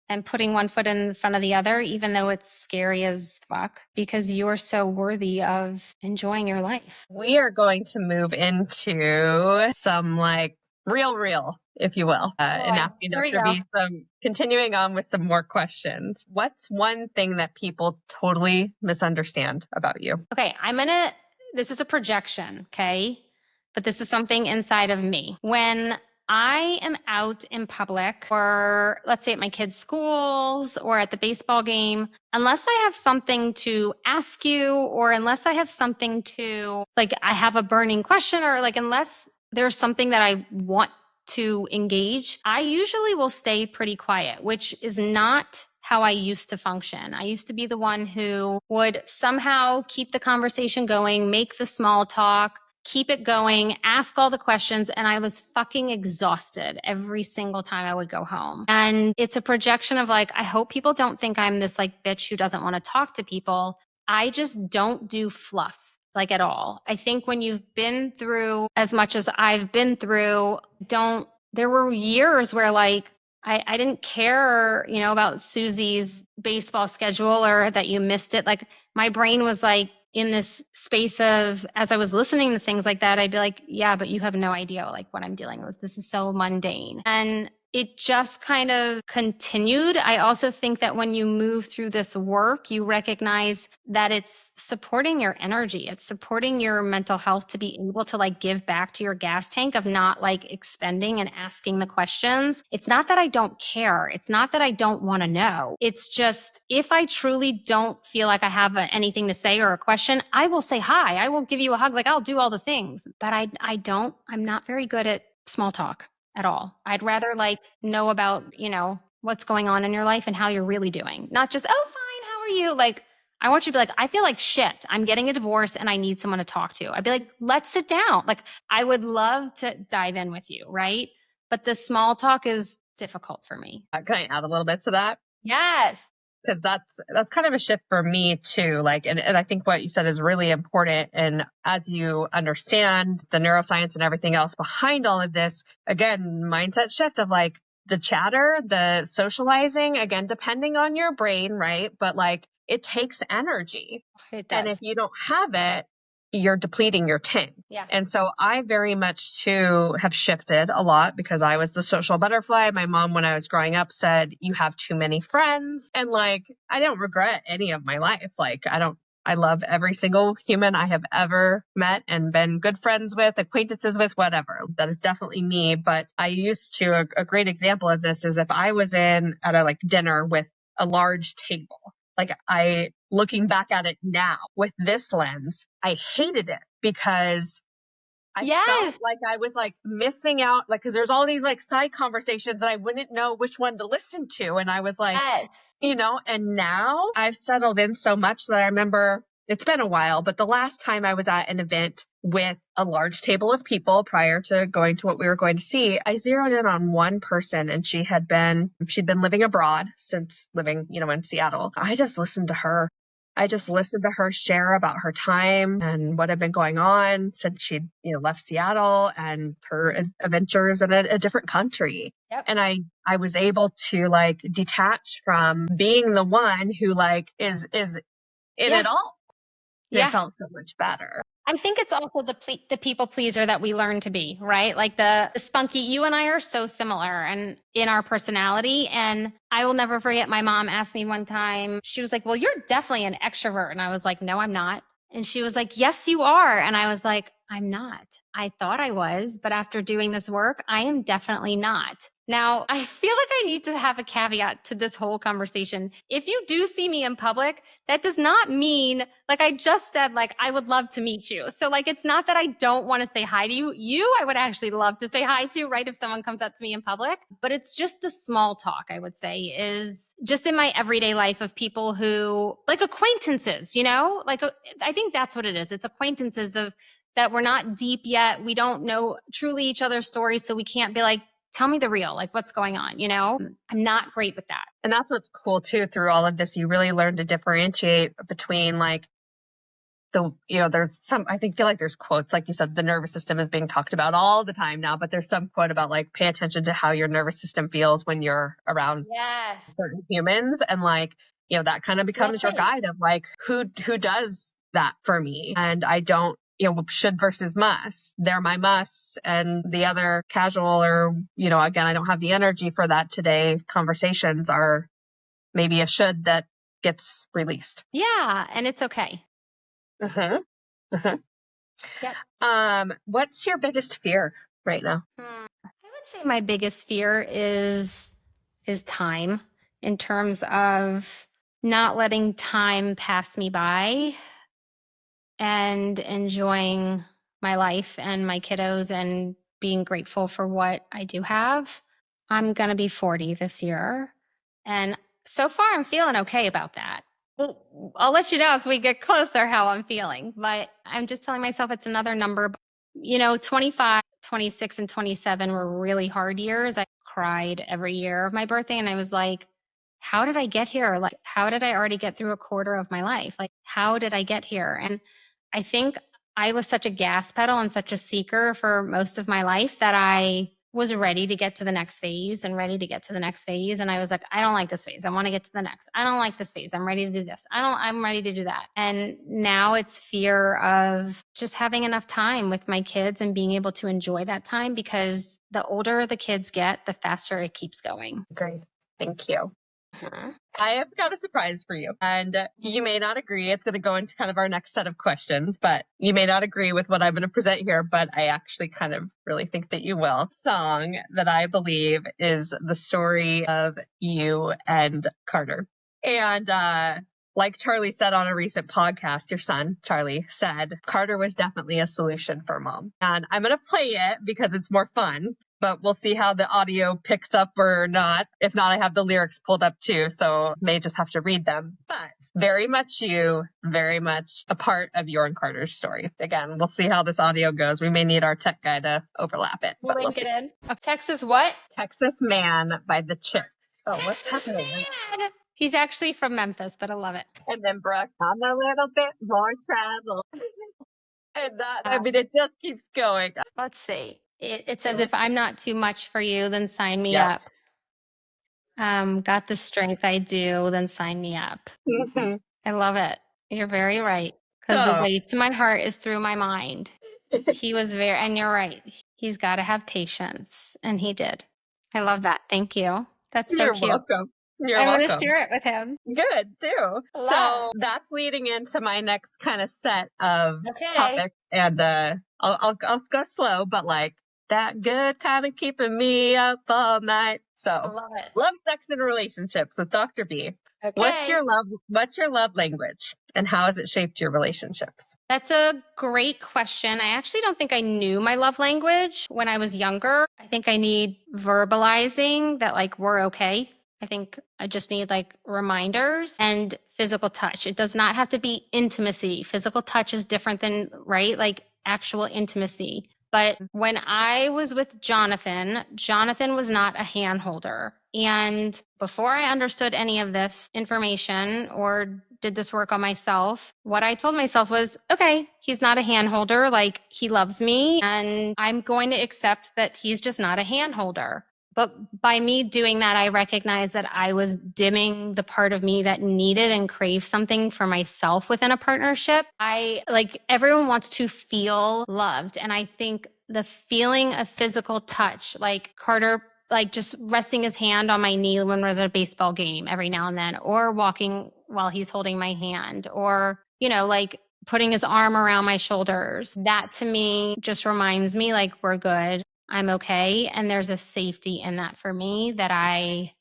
and putting one foot in front of the other, even though it's scary as fuck, because you are so worthy of enjoying your life. We are going to move into some like real, if you will, and asking Here we Dr. go. B continuing on with some more questions. What's one thing that people totally misunderstand about you? Okay, this is a projection, okay? But this is something inside of me. When I am out in public, or let's say at my kids' schools or at the baseball game, unless I have something to ask you, or unless I have something to, like, I have a burning question, or like, unless there's something that I want to engage, I usually will stay pretty quiet, which is not how I used to function. I used to be the one who would somehow keep the conversation going, make the small talk, keep it going, ask all the questions. And I was fucking exhausted every single time I would go home. And it's a projection of like, I hope people don't think I'm this like bitch who doesn't want to talk to people. I just don't do fluff like at all. I think when you've been through as much as I've been through, there were years where like, I didn't care, about Susie's baseball schedule or that you missed it. Like my brain was like in this space of, as I was listening to things like that, I'd be like, yeah, but you have no idea like what I'm dealing with. This is so mundane. And it just kind of continued. I also think that when you move through this work, you recognize that it's supporting your energy. It's supporting your mental health to be able to like give back to your gas tank of not like expending and asking the questions. It's not that I don't care. It's not that I don't want to know. It's just if I truly don't feel like I have anything to say or a question, I will say hi. I will give you a hug. Like I'll do all the things, but I'm not very good at small talk at all. I'd rather like know about, what's going on in your life and how you're really doing. Not just, oh, fine, how are you? Like, I want you to be like, I feel like shit. I'm getting a divorce and I need someone to talk to. I'd be like, let's sit down. Like, I would love to dive in with you, right? But the small talk is difficult for me. Can I add a little bit to that? Yes. Because that's kind of a shift for me too. Like, and I think what you said is really important. And as you understand the neuroscience and everything else behind all of this, again, mindset shift of like the chatter, the socializing, again, depending on your brain, right? But like it takes energy. It And does. if you don't have it, you're depleting your tank. Yeah. And so I very much too have shifted a lot because I was the social butterfly. My mom, when I was growing up, said, you have too many friends. And like, I don't regret any of my life. Like, I love every single human I have ever met and been good friends with, acquaintances with, whatever. That is definitely me. But I used to, a great example of this is if I was at a like dinner with a large table, like looking back at it now with this lens, I hated it because I felt Yes. like I was like missing out, like, cause there's all these like side conversations and I wouldn't know which one to listen to. And I was like, Yes. and now I've settled in so much that I remember it's been a while, but the last time I was at an event with a large table of people prior to going to what we were going to see, I zeroed in on one person and she'd been living abroad since living, in Seattle. I just listened to her. I just listened to her share about her time and what had been going on since she'd, left Seattle and her adventures in a different country. Yep. And I was able to like detach from being the one who like is in it all. And it Yeah. felt so much better. I think it's also the people pleaser that we learn to be, right? Like the spunky, you and I are so similar and in our personality. And I will never forget my mom asked me one time, she was like, well, you're definitely an extrovert. And I was like, no, I'm not. And she was like, yes, you are. And I was like, I'm not. I thought I was, but after doing this work, I am definitely not. Now, I feel like I need to have a caveat to this whole conversation. If you do see me in public, that does not mean, like I just said, like I would love to meet you. So like, it's not that I don't want to say hi to you. I would actually love to say hi to, right? If someone comes up to me in public, but it's just the small talk, I would say, is just in my everyday life of people who like acquaintances, like I think that's what it is. It's acquaintances of that we're not deep yet. We don't know truly each other's stories. So we can't be like, tell me the real, like what's going on, I'm not great with that. And that's what's cool too, through all of this, you really learn to differentiate between like there's feel like there's quotes, like you said, the nervous system is being talked about all the time now, but there's some quote about like, pay attention to how your nervous system feels when you're around Yes. certain humans. And like, that kind of becomes your Right. guide of like, who does that for me? And I don't, should versus must. They're my musts, and the other casual or, again, I don't have the energy for that today. Conversations are maybe a should that gets released. Yeah. And it's okay. Mm-hmm. Mm-hmm. Yep. What's your biggest fear right now? I would say my biggest fear is time, in terms of not letting time pass me by and enjoying my life and my kiddos and being grateful for what I do have. I'm going to be 40 this year. And so far, I'm feeling okay about that. Well, I'll let you know as we get closer how I'm feeling. But I'm just telling myself it's another number. 25, 26, and 27 were really hard years. I cried every year of my birthday. And I was like, how did I get here? Like, how did I already get through a quarter of my life? Like, how did I get here? And I think I was such a gas pedal and such a seeker for most of my life that I was ready to get to the next phase and ready to get to the next phase. And I was like, I don't like this phase. I want to get to the next. I don't like this phase. I'm ready to do this. I'm ready to do that. And now it's fear of just having enough time with my kids and being able to enjoy that time, because the older the kids get, the faster it keeps going. Great. Thank you. Uh-huh. I have got a surprise for you, and you may not agree. It's going to go into kind of our next set of questions, but you may not agree with what I'm going to present here, but I actually kind of really think that you will. Song that I believe is the story of you and Carter. And like Charlie said on a recent podcast, your son, Charlie, said Carter was definitely a solution for mom. And I'm going to play it because it's more fun, but we'll see how the audio picks up or not. If not, I have the lyrics pulled up too, so may just have to read them. But very much you, very much a part of your and Carter's story. Again, we'll see how this audio goes. We may need our tech guy to overlap it. We'll But link it in. Texas what? Texas Man by the Chicks. Oh, what's Texas happening? Man. He's actually from Memphis, but I love it. And then Brooke, I'm a little bit more travel. And that, I mean, it just keeps going. Let's see. It says, if I'm not too much for you, then sign me Yep. up. Got the strength I do, then sign me up. Mhm. I love it. You're very right. Because the So, way to my heart is through my mind. He was very, and you're right. He's got to have patience. And he did. I love that. Thank you. That's so you're cute. welcome. You're I'm going to welcome. share it with him. Good, too. Love. So that's leading into my next kind of set of Okay. topics. And I'll go slow, but like that good kind of keeping me up all night. I So love it. love, sex, and relationships with Dr. B. Okay. What's your love language, and how has it shaped your relationships? That's a great question. I actually don't think I knew my love language when I was younger. I think I need verbalizing that, like, we're okay. I think I just need like reminders and physical touch. It does not have to be intimacy. Physical touch is different than, right? Like actual intimacy. But when I was with Jonathan, Jonathan was not a hand holder. And before I understood any of this information or did this work on myself, what I told myself was, okay, he's not a hand holder. Like, he loves me, and I'm going to accept that he's just not a hand holder. But by me doing that, I recognized that I was dimming the part of me that needed and craved something for myself within a partnership. Everyone wants to feel loved. And I think the feeling of physical touch, like Carter, like just resting his hand on my knee when we're at a baseball game every now and then, or walking while he's holding my hand, or, like putting his arm around my shoulders. That to me just reminds me like we're good. I'm okay. And there's a safety in that for me that I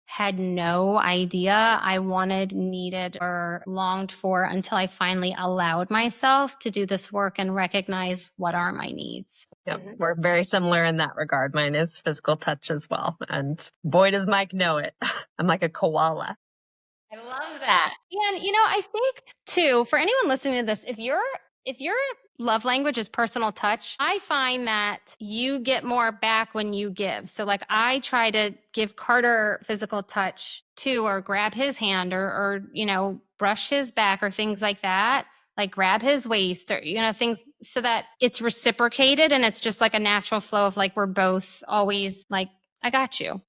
had no idea I wanted, needed, or longed for until I finally allowed myself to do this work and recognize what are my needs. Yep, we're very similar in that regard. Mine is physical touch as well. And boy, does Mike know it. I'm like a koala. I love that. And I think too, for anyone listening to this, if your love language is personal touch, I find that you get more back when you give. So like I try to give Carter physical touch too, or grab his hand or brush his back or things like that. like grab his waist or, things so that it's reciprocated and it's just like a natural flow of like, we're both always like, I got you.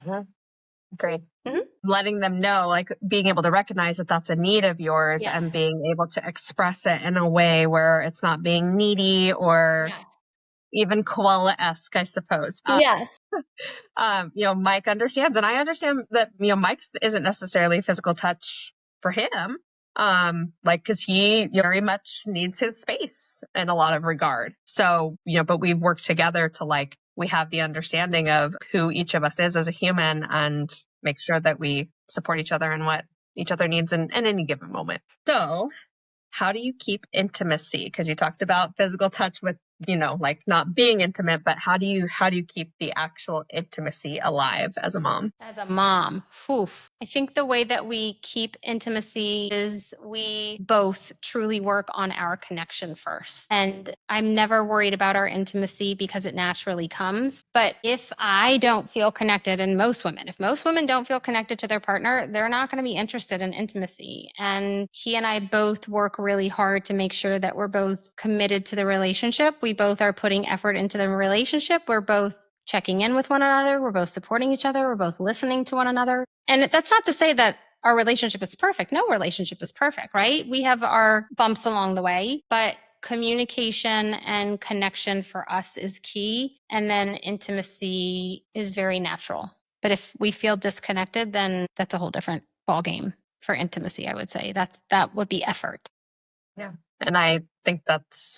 Great. Mhm. Letting them know, like being able to recognize that that's a need of yours Yes. and being able to express it in a way where it's not being needy or Yes. even koala-esque, I suppose. Yes. Mike understands, and I understand that, Mike isn't necessarily physical touch for him. Cause he very much needs his space in a lot of regard. So, but we've worked together to like, we have the understanding of who each of us is as a human and make sure that we support each other and what each other needs in any given moment. So how do you keep intimacy? Because you talked about physical touch with, like not being intimate, but how do you keep the actual intimacy alive as a mom? As a mom, I think the way that we keep intimacy is we both truly work on our connection first. And I'm never worried about our intimacy because it naturally comes. But if I don't feel connected, and if most women don't feel connected to their partner, they're not going to be interested in intimacy. And he and I both work really hard to make sure that we're both committed to the relationship. We both are putting effort into the relationship. We're both checking in with one another. We're both supporting each other. We're both listening to one another. And that's not to say that our relationship is perfect. No relationship is perfect, right? We have our bumps along the way, but communication and connection for us is key. And then intimacy is very natural. But if we feel disconnected, then that's a whole different ballgame for intimacy, I would say. That would be effort. Yeah. And I think that's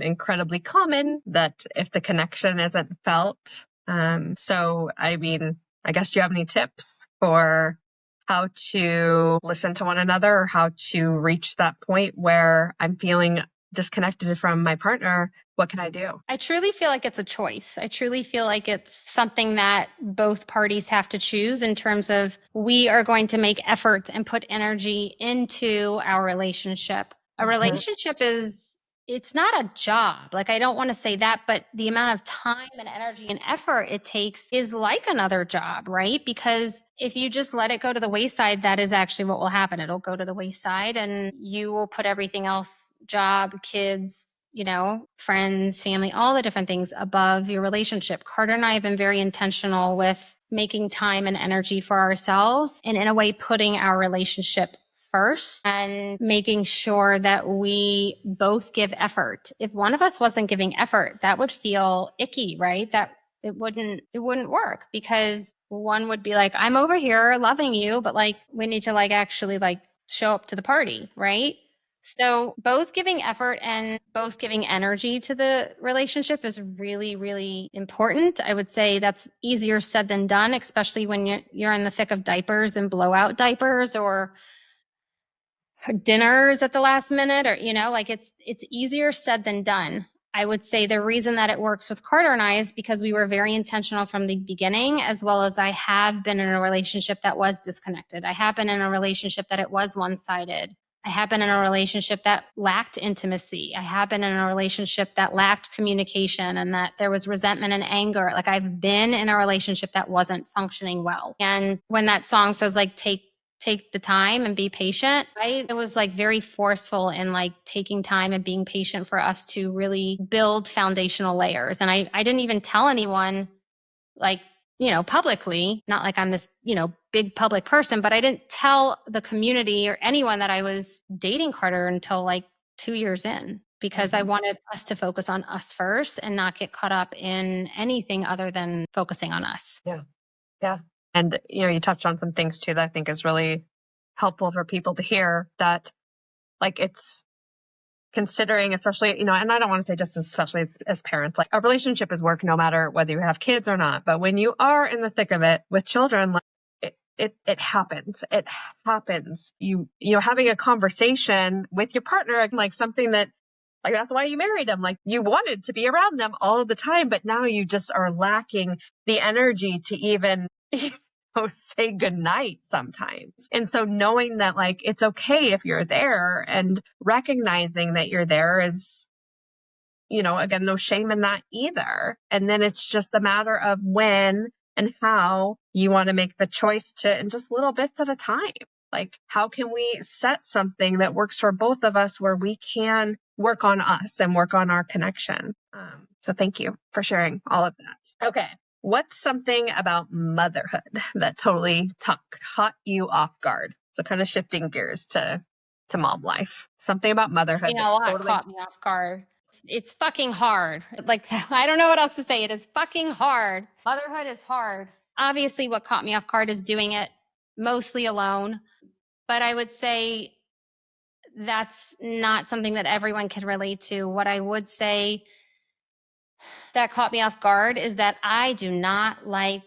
incredibly common, that if the connection isn't felt. So, I mean, I guess, do you have any tips for how to listen to one another or how to reach that point where I'm feeling disconnected from my partner? What can I do? I truly feel like it's a choice. I truly feel like it's something that both parties have to choose in terms of we are going to make effort and put energy into our relationship. A relationship it's not a job. Like, I don't want to say that, but the amount of time and energy and effort it takes is like another job, right? Because if you just let it go to the wayside, that is actually what will happen. It'll go to the wayside and you will put everything else, job, kids, friends, family, all the different things above your relationship. Carter and I have been very intentional with making time and energy for ourselves and in a way putting our relationship first and making sure that we both give effort. If one of us wasn't giving effort, that would feel icky, right? That it wouldn't work because one would be like, I'm over here loving you, but like we need to like actually like show up to the party, right? So both giving effort and both giving energy to the relationship is really, really important. I would say that's easier said than done, especially when you're in the thick of diapers and blowout diapers or dinners at the last minute, or like it's easier said than done. I would say the reason that it works with Carter and I is because we were very intentional from the beginning, as well as I have been in a relationship that was disconnected. I have been in a relationship that it was one-sided. I have been in a relationship that lacked intimacy. I have been in a relationship that lacked communication and that there was resentment and anger. Like, I've been in a relationship that wasn't functioning well. And when that song says like take the time and be patient, it was like very forceful in like taking time and being patient for us to really build foundational layers. And I didn't even tell anyone, like, publicly, not like I'm this, big public person, but I didn't tell the community or anyone that I was dating Carter until like 2 years in, because I wanted us to focus on us first and not get caught up in anything other than focusing on us. Yeah. Yeah. And, you touched on some things too that I think is really helpful for people to hear, that like it's considering, especially, and I don't want to say just especially as parents, like a relationship is work no matter whether you have kids or not. But when you are in the thick of it with children, like it happens. It happens. Having a conversation with your partner, like something that, like, that's why you married them. Like, you wanted to be around them all the time, but now you just are lacking the energy to even say goodnight sometimes. And so knowing that, like, it's okay if you're there and recognizing that you're there is, again, no shame in that either. And then it's just a matter of when and how you want to make the choice to, in just little bits at a time. Like, how can we set something that works for both of us where we can work on us and work on our connection? So thank you for sharing all of that. Okay. What's something about motherhood that totally caught you off guard? So kind of shifting gears to mom life. Something about motherhood that A lot totally caught me off guard. It's fucking hard. Like, I don't know what else to say. It is fucking hard. Motherhood is hard. Obviously, what caught me off guard is doing it mostly alone. But I would say that's not something that everyone can relate to. What I would say that caught me off guard is that I do not like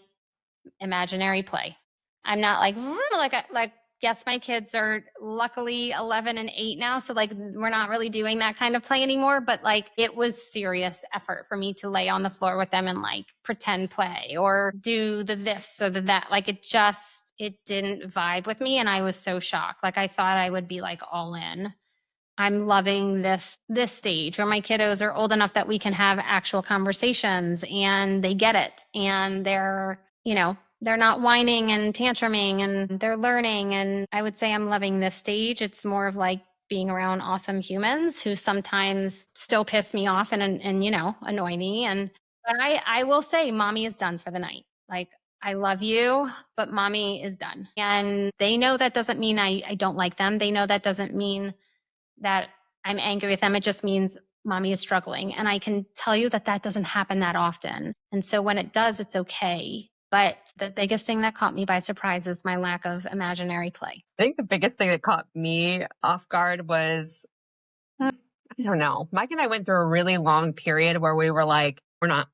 imaginary play. I'm not like yes, my kids are luckily 11 and 8 now, so like we're not really doing that kind of play anymore, but like it was serious effort for me to lay on the floor with them and like pretend play or do the this or the that. Like it didn't vibe with me, and I was so shocked. Like I thought I would be like all in. I'm loving this stage where my kiddos are old enough that we can have actual conversations and they get it, and they're not whining and tantruming, and they're learning. And I would say I'm loving this stage. It's more of like being around awesome humans who sometimes still piss me off and annoy me. But I will say mommy is done for the night. Like, I love you, but mommy is done. And they know that doesn't mean I don't like them. They know that doesn't mean that I'm angry with them. It just means mommy is struggling. And I can tell you that that doesn't happen that often. And so when it does, it's okay. But the biggest thing that caught me by surprise is my lack of imaginary play. I think the biggest thing that caught me off guard was, I don't know. Mike and I went through a really long period where we were like, we're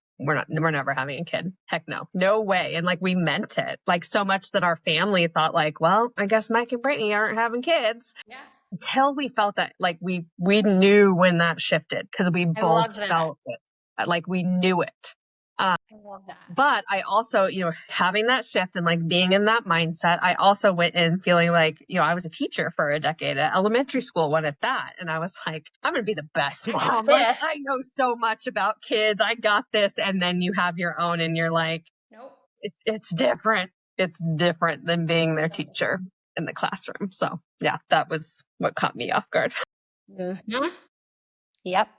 never having a kid. Heck no. No way. And like, we meant it. Like so much that our family thought like, well, I guess Mike and Brittany aren't having kids. Yeah. Until we felt that, like we knew when that shifted because we both felt it. Like we knew it. I love that. But I also, having that shift and like being in that mindset, I also went in feeling like, I was a teacher for a decade at elementary school, one at that. And I was like, I'm going to be the best mom. Like, I know so much about kids. I got this. And then you have your own and you're like, nope. It's different. It's different than being their teacher in the classroom. So yeah, that was what caught me off guard. Mm-hmm. Yep.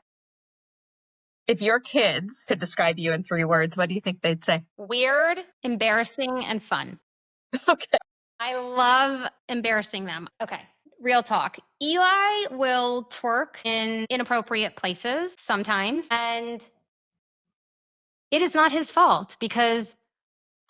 If your kids could describe you in 3 words, what do you think they'd say? Weird, embarrassing, and fun. Okay. I love embarrassing them. Okay. Real talk. Eli will twerk in inappropriate places sometimes, and it is not his fault because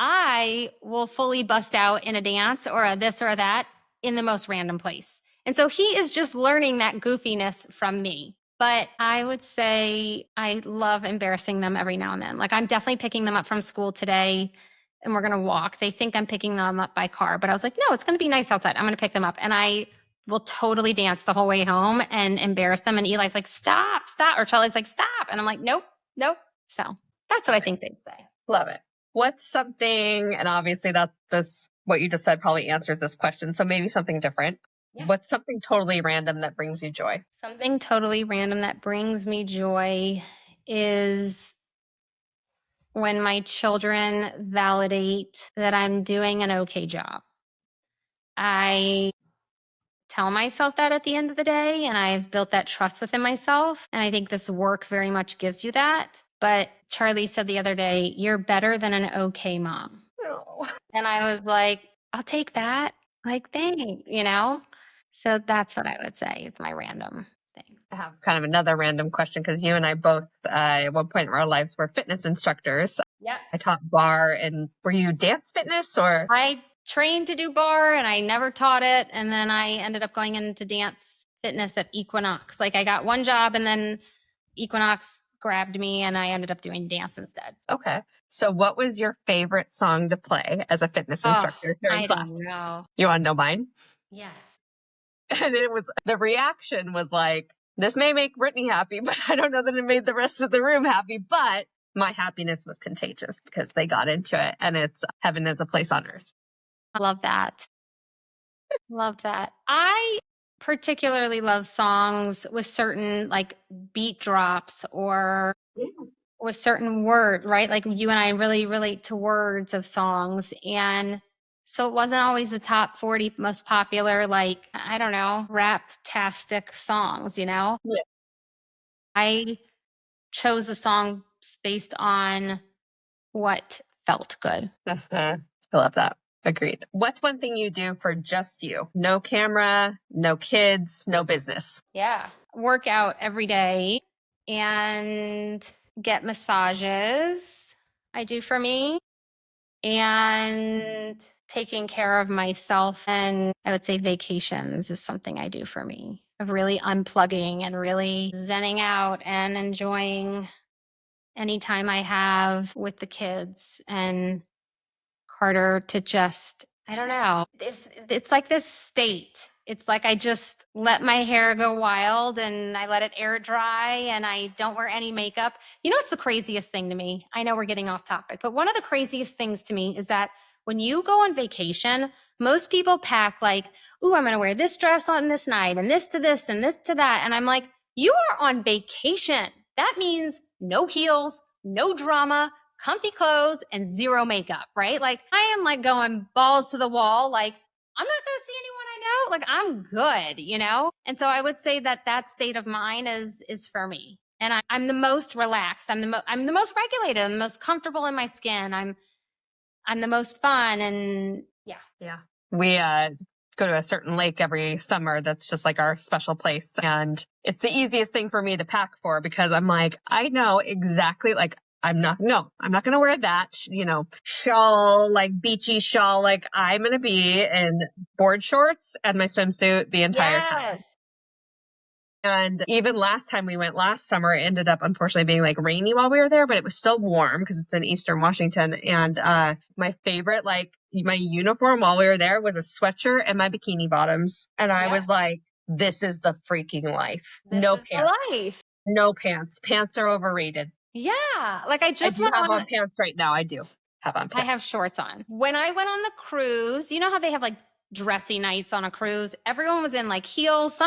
I will fully bust out in a dance or a this or that in the most random place. And so he is just learning that goofiness from me. But I would say I love embarrassing them every now and then. Like, I'm definitely picking them up from school today and we're going to walk. They think I'm picking them up by car, but I was like, no, it's going to be nice outside. I'm going to pick them up. And I will totally dance the whole way home and embarrass them. And Eli's like, stop, stop. Or Charlie's like, stop. And I'm like, nope, nope. So that's what I think they'd say. Love it. What's something, and obviously what you just said probably answers this question, so maybe something different. Yeah. What's something totally random that brings you joy? Something totally random that brings me joy is when my children validate that I'm doing an okay job. I tell myself that at the end of the day, and I've built that trust within myself. And I think this work very much gives you that. But Charlie said the other day, you're better than an okay mom. Oh. And I was like, I'll take that. Like, thanks, So that's what I would say is my random thing. I have kind of another random question because you and I both, at one point in our lives, were fitness instructors. Yeah. I taught bar, and were you dance fitness or? I trained to do bar and I never taught it. And then I ended up going into dance fitness at Equinox. Like, I got one job and then Equinox grabbed me and I ended up doing dance instead. Okay. So what was your favorite song to play as a fitness instructor during class? I don't know. You want to know mine? Yes. And the reaction was like, this may make Brittany happy, but I don't know that it made the rest of the room happy. But my happiness was contagious because they got into it, and it's heaven is a place on earth. I love that. Love that. I particularly love songs with certain like beat drops or with certain words, right? Like you and I really relate to words of songs. And So it wasn't always the top 40 most popular, like, I don't know, rap-tastic songs, you know? Yeah. I chose the songs based on what felt good. I love that. Agreed. What's one thing you do for just you? No camera, no kids, no business. Yeah. Work out every day and get massages. I do for me. And taking care of myself. And I would say vacations is something I do for me, of really unplugging and really zenning out and enjoying any time I have with the kids and Carter to just, I don't know. It's like this state. It's like I just let my hair go wild and I let it air dry and I don't wear any makeup. You know what's the craziest thing to me? I know we're getting off topic, but one of the craziest things to me is that when you go on vacation, most people pack like, ooh, I'm going to wear this dress on this night and this to this and this to that. And I'm like, you are on vacation. That means no heels, no drama, comfy clothes, and zero makeup, right? Like I am like going balls to the wall. Like I'm not going to see anyone I know. Like I'm good, you know? And so I would say that that state of mind is for me. And I'm the most relaxed. I'm the most regulated. I'm the most comfortable in my skin. I'm the most fun. And yeah. Yeah. We go to a certain lake every summer that's just like our special place. And it's the easiest thing for me to pack for because I'm like, I know exactly like I'm not going to wear that, shawl, like beachy shawl. Like I'm going to be in board shorts and my swimsuit the entire time. Yes. And even last time we went last summer, it ended up unfortunately being like rainy while we were there, but it was still warm because it's in Eastern Washington. And my favorite, like my uniform while we were there was a sweatshirt and my bikini bottoms. And I was like, this is the freaking life. No pants. The life. No pants. Pants are overrated. Yeah. Like I just went on pants right now. I do have on pants. I have shorts on. When I went on the cruise, you know how they have like dressy nights on a cruise? Everyone was in like heels.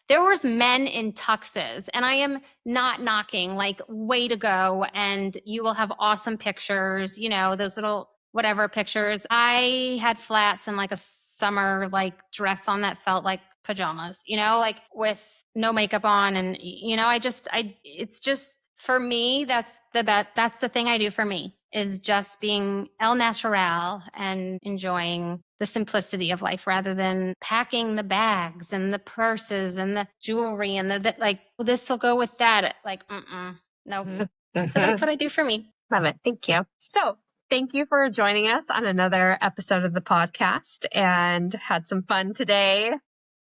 There was men in tuxes, and I am not knocking, like way to go. And you will have awesome pictures, those little whatever pictures. I had flats and like a summer like dress on that felt like pajamas, like with no makeup on. And, it's just for me, that's the thing I do for me is just being el natural and enjoying the simplicity of life rather than packing the bags and the purses and the jewelry and like, this will go with that. Like, no. So that's what I do for me. Love it. Thank you. So thank you for joining us on another episode of the podcast and had some fun today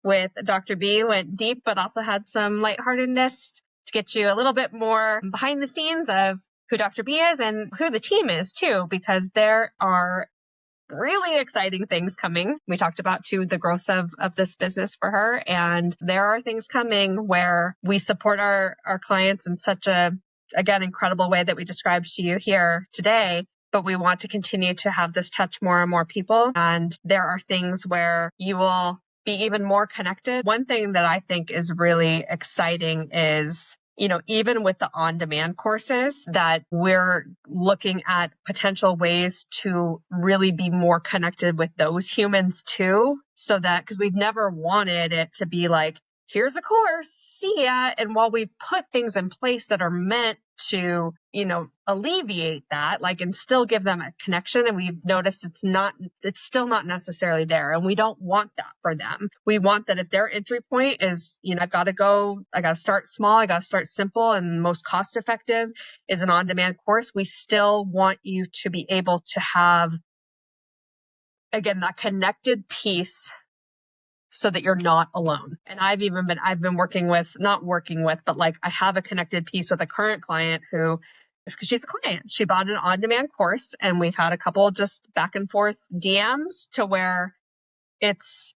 with Dr. B. Went deep, but also had some lightheartedness to get you a little bit more behind the scenes of who Dr. B is and who the team is too, because there are really exciting things coming. We talked about too the growth of this business for her. And there are things coming where we support our clients in such again, incredible way that we described to you here today. But we want to continue to have this touch more and more people. And there are things where you will be even more connected. One thing that I think is really exciting is, even with the on-demand courses that we're looking at potential ways to really be more connected with those humans too. So that, because we've never wanted it to be like, here's a course, see ya. And while we've put things in place that are meant to, alleviate that, like, and still give them a connection. And we've noticed it's still not necessarily there. And we don't want that for them. We want that if their entry point is, I got to start small, I got to start simple and most cost effective is an on-demand course. We still want you to be able to have, again, that connected piece so that you're not alone. And I've been not working with, but like I have a connected piece with a current client who, because she's a client, she bought an on-demand course and we've had a couple just back and forth DMs to where it's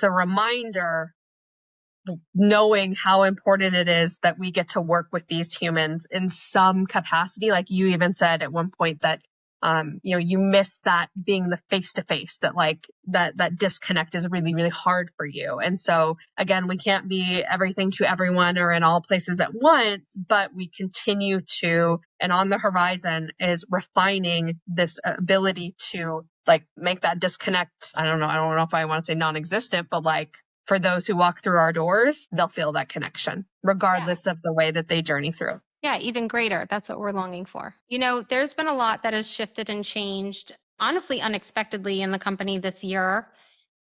a reminder knowing how important it is that we get to work with these humans in some capacity. Like you even said at one point that you miss that being the face-to-face, that like that disconnect is really, really hard for you. And so again, we can't be everything to everyone or in all places at once, but we continue to, and on the horizon is refining this ability to like make that disconnect. I don't know if I want to say non-existent, but like for those who walk through our doors, they'll feel that connection regardless of the way that they journey through. Yeah, even greater. That's what we're longing for. There's been a lot that has shifted and changed, honestly, unexpectedly in the company this year.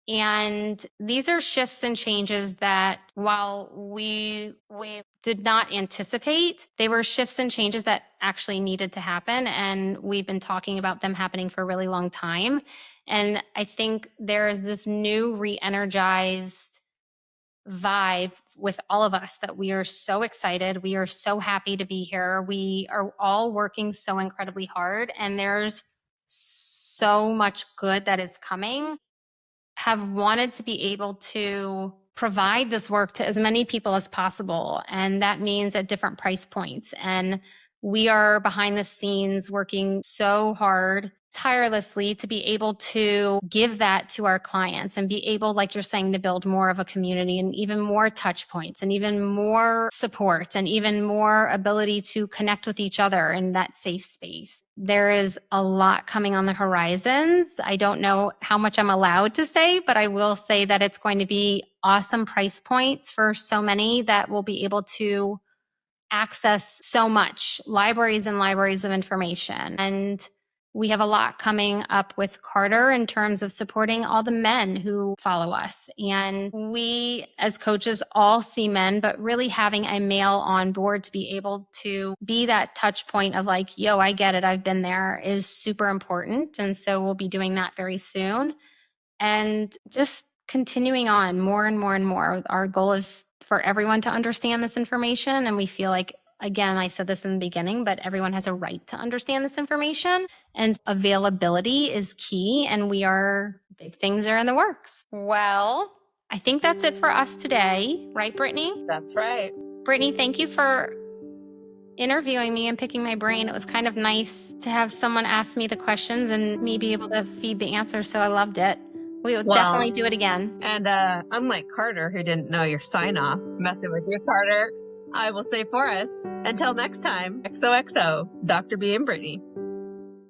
And these are shifts and changes that while we did not anticipate, they were shifts and changes that actually needed to happen. And we've been talking about them happening for a really long time. And I think there is this new re-energized vibe with all of us that we are so excited. We are so happy to be here. We are all working so incredibly hard, and there's so much good that is coming. Have wanted to be able to provide this work to as many people as possible. And that means at different price points. And we are behind the scenes working so hard, tirelessly, to be able to give that to our clients and be able, like you're saying, to build more of a community and even more touch points and even more support and even more ability to connect with each other in that safe space. There is a lot coming on the horizons. I don't know how much I'm allowed to say, but I will say that it's going to be awesome price points for so many that will be able to access so much, libraries and libraries of information. And we have a lot coming up with Carter in terms of supporting all the men who follow us. And we, as coaches, all see men, but really having a male on board to be able to be that touch point of like, yo, I get it, I've been there, is super important. And so we'll be doing that very soon. And just continuing on more and more and more. Our goal is for everyone to understand this information. And we feel like, again, I said this in the beginning, but everyone has a right to understand this information. And availability is key. And big things are in the works. Well, I think that's it for us today. Right, Brittany? That's right. Brittany, thank you for interviewing me and picking my brain. It was kind of nice to have someone ask me the questions and me be able to feed the answers. So I loved it. We will definitely do it again. And unlike Carter, who didn't know your sign-off, messing with you, Carter, I will say for us, until next time, XOXO, Dr. B and Brittany.